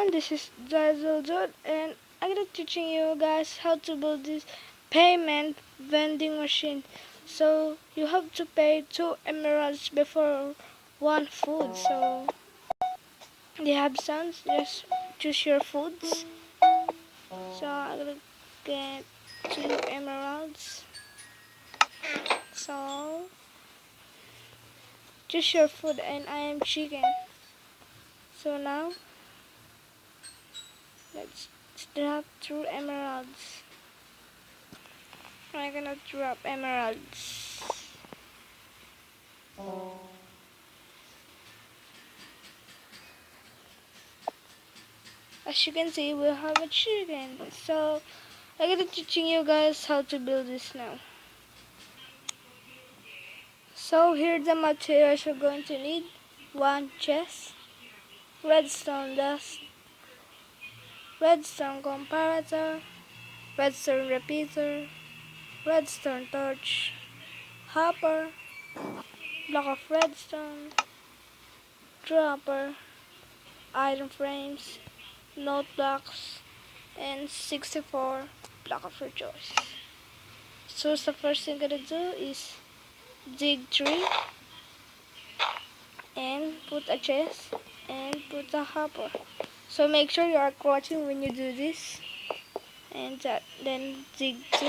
everyone, this is Doddledude and I'm gonna teaching you guys how to build this payment vending machine. So you have to pay 2 emeralds before one food. So they have sounds, just choose your foods. So I'm gonna get 2 emeralds. So choose your food and I am chicken. So now let's drop 2 emeralds. I'm gonna drop emeralds. As you can see, we have a chicken. So I'm gonna teaching you guys how to build this now. So here are the materials you're going to need: one chest, redstone dust, redstone comparator, redstone repeater, redstone torch, hopper, block of redstone, dropper, iron frames, note blocks, and 64 block of your choice. So the first thing I'm gonna do is dig 3 and put a chest and put a hopper. So make sure you are crouching when you do this. And then dig 2,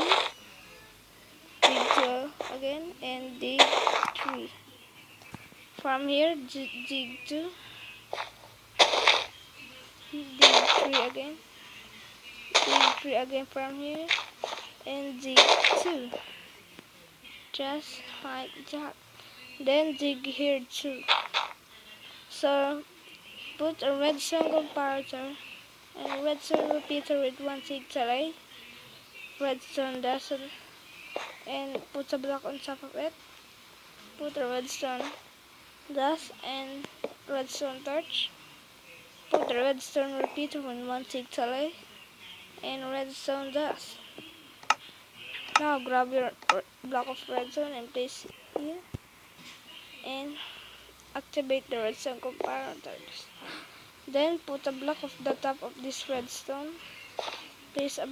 dig 2 again, and dig 3. From here, dig 2, dig 3 again, dig 3 again from here, and dig 2. Just like that. Then dig here too. So put a redstone comparator and a redstone repeater with 1 seed tray, redstone dust, and put a block on top of it. Put a redstone dust and redstone torch. Put a redstone repeater with 1 seed tray and redstone dust. Now grab your block of redstone and place it here and activate the redstone comparators. Then put a block of the top of this redstone. Place a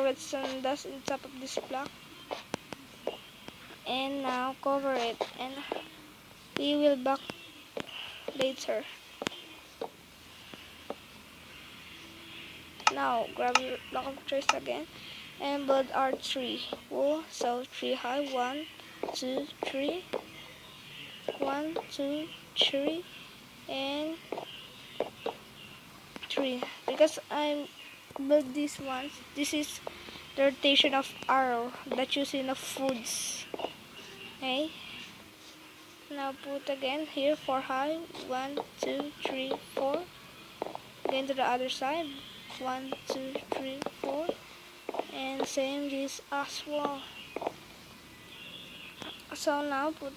redstone dust on top of this block. And now cover it, and we will back later. Now grab your block of trace again and build our tree. Oh, so 3 high, 1, 2, 3, 1, 2, 3, and 3. Because I built these ones, this is the rotation of arrow that using of foods. Okay. Now put again here 4 high, 1, 2, 3, 4. Again to the other side, 1, 2, 3, 4, and same this as well. So now put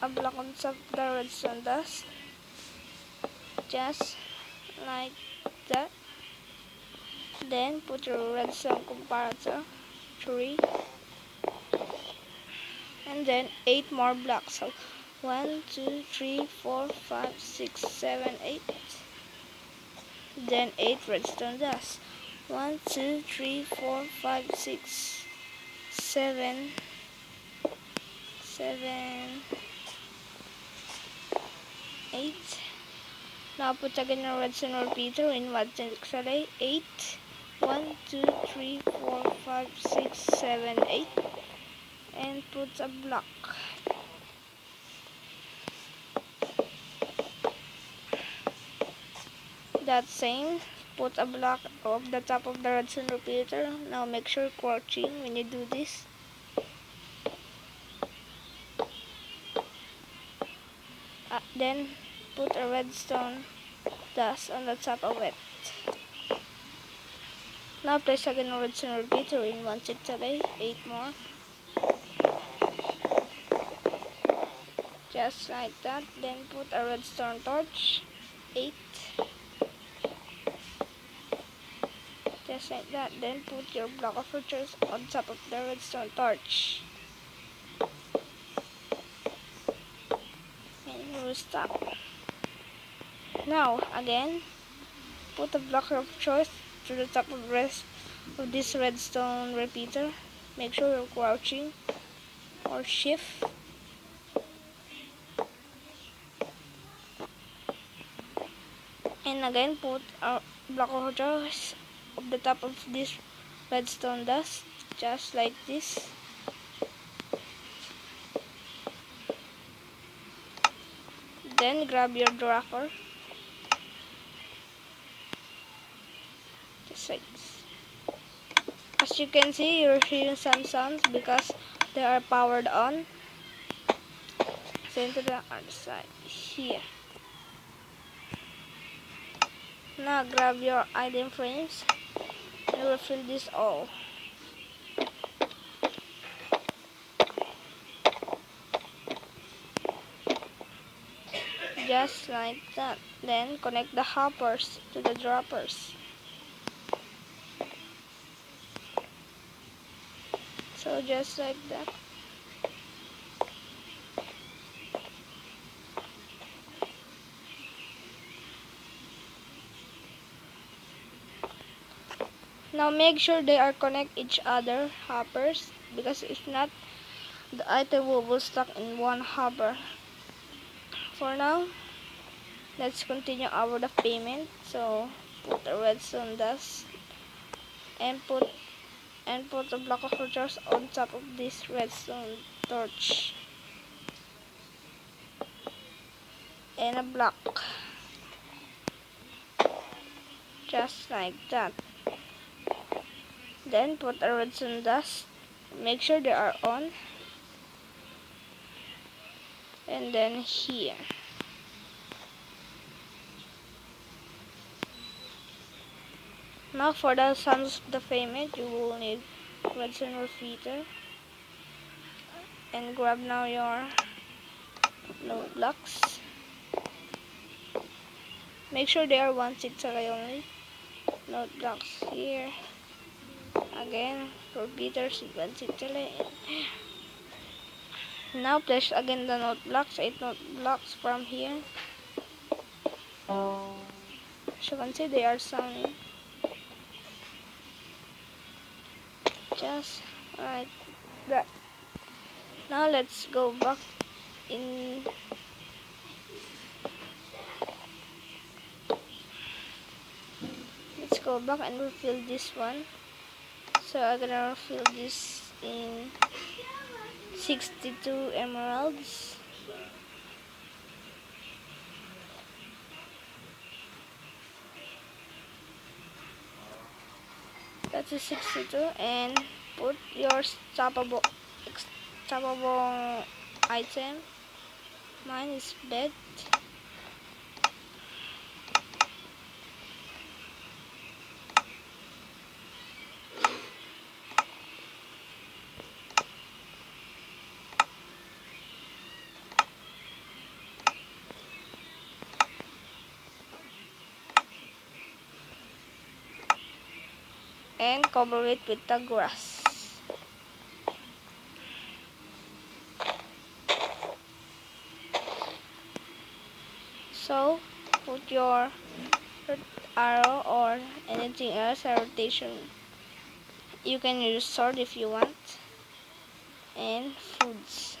a block on top of the redstone dust, just like that. Then put your redstone comparator 3, and then 8 more blocks. So 1, 2, 3, 4, 5, 6, 7, 8. Then 8 redstone dust. 1, 2, 3, 4, 5, 6, 7, 8. Now put again a redstone repeater in 1 6 8. 1, 2, 3, 4, 5, 6, 7, 8. And put a block. That same, put a block of the top of the redstone repeater. Now make sure crouching when you do this. Then put a redstone dust on the top of it. Now place again a redstone repeater in 1 6 8 more. Just like that. Then put a redstone torch, 8. Just like that. Then put your block of features on top of the redstone torch. And you will stop. Now again, put a block of choice to the top of rest of this redstone repeater. Make sure you're crouching or shift. And again, put a block of choice of the top of this redstone dust, just like this. Then grab your dropper, just like this. As you can see, you're hearing some sounds because they are powered on. Send to the other side here. Now grab your item frames and refill this all. Just like that. Then connect the hoppers to the droppers. So just like that. Now make sure they are connect each other hoppers, because if not, the item will stuck in one hopper. For now, let's continue our the payment. So put the redstone dust and put a block of torches on top of this redstone torch and a block, just like that. Then put a redstone dust, make sure they are on, and then here. Now for the sounds of the payment, you will need redstone repeater, and grab now your note blocks. Make sure they are 1 6 array only. Note blocks here. Again, repeaters 1 6 array. Now place again the note blocks, 8 note blocks from here. As you can see, they are sounding just like that. Now let's go back in. Let's go back and refill this one. So I'm gonna refill this in 62 emeralds. That's a 62, and put your stoppable item. Mine is bed. And cover it with the grass. So put your arrow or anything else, a rotation. You can use sword if you want. And foods.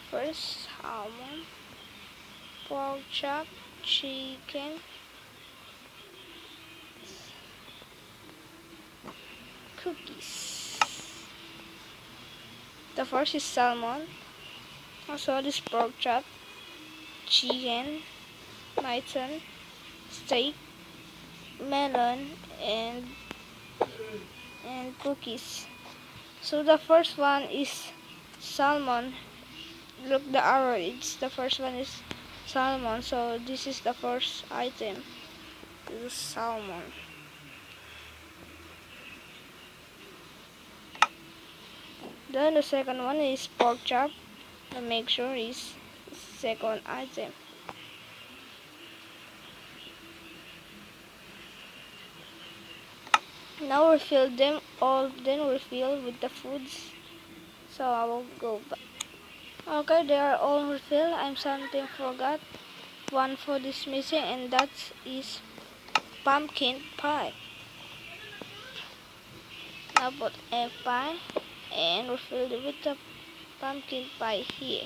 First, salmon, pork chop, chicken, cookies. The first is salmon. Also, this pork chop, chicken, mutton, steak, melon, and cookies. So the first one is salmon. Look, the arrow, it's the first one is salmon. So this is the first item. This is salmon. Then the second one is pork chop. So make sure it's second item. Now refill them, all of them refill with the foods. So I will go back. Okay, they are all refilled. I'm something forgot. one food is missing, and that is pumpkin pie. Now put a pie and refill it with the pumpkin pie here.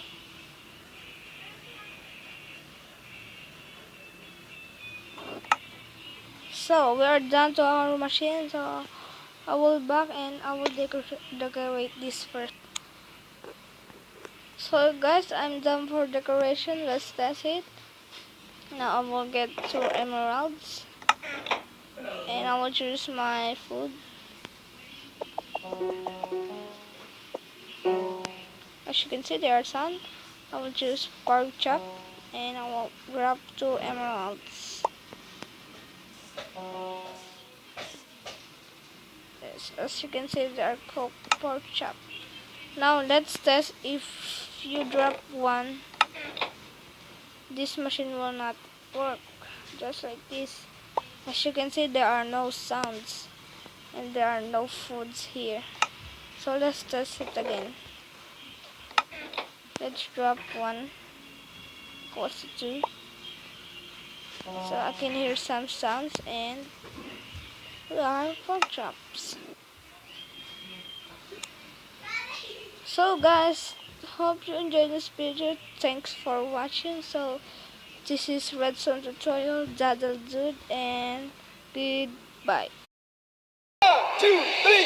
So we are done to our machine, so I will back and I will decorate this first. So guys, I'm done for decoration. Let's test it. Now I will get 2 emeralds and I will choose my food. As you can see, there are some. I will choose pork chop and I will grab 2 emeralds. Yes, as you can see, there are cooked pork chop. Now let's test if you drop one, this machine will not work. Just like this. As you can see, there are no sounds and there are no foods here. So let's test it again. Let's drop one, equals to 2. So I can hear some sounds and we are pork chops. So guys, hope you enjoyed this video. Thanks for watching. So this is Redstone tutorial, Doddledude, and goodbye. 1, 2, 3.